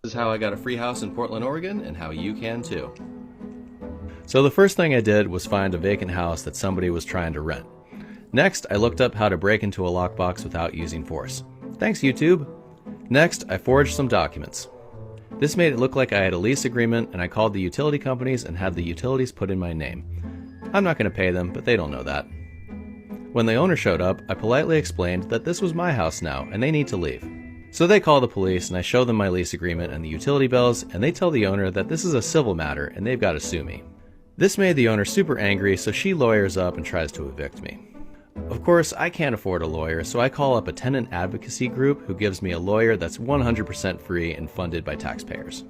This is how I got a free house in Portland, Oregon, and how you can too. So the first thing I did was find a vacant house that somebody was trying to rent. Next, I looked up how to break into a lockbox without using force. Thanks, YouTube. Next, I forged some documents. This made it look like I had a lease agreement, and I called the utility companies and had the utilities put in my name. I'm not going to pay them, but they don't know that. When the owner showed up, I politely explained that this was my house now and they need to leave. So they call the police and I show them my lease agreement and the utility bills, and they tell the owner that this is a civil matter and they've got to sue me. This made the owner super angry, so she lawyers up and tries to evict me. Of course, I can't afford a lawyer, so I call up a tenant advocacy group who gives me a lawyer that's 100% free and funded by taxpayers.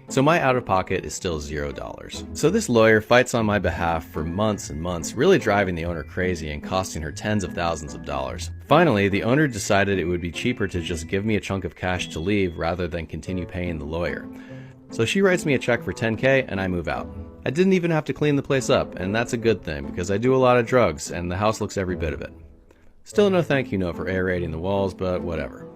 So my out-of-pocket is still $0. So this lawyer fights on my behalf for months and months, really driving the owner crazy and costing her tens of thousands of dollars. Finally, the owner decided it would be cheaper to just give me a chunk of cash to leave rather than continue paying the lawyer. So she writes me a check for $10K and I move out. I didn't even have to clean the place up, and that's a good thing because I do a lot of drugs and the house looks every bit of it. Still no thank you note for aerating the walls, but whatever.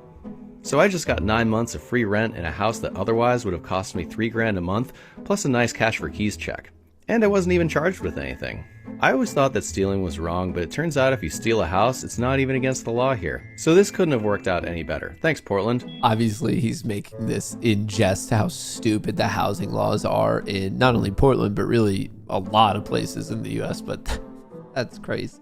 So I just got 9 months of free rent in a house that otherwise would have cost me $3,000 a month, plus a nice cash for keys check. And I wasn't even charged with anything. I always thought that stealing was wrong, but it turns out if you steal a house, it's not even against the law here. So this couldn't have worked out any better. Thanks, Portland. Obviously, he's making this in jest how stupid the housing laws are in not only Portland, but really a lot of places in the US, but that's crazy.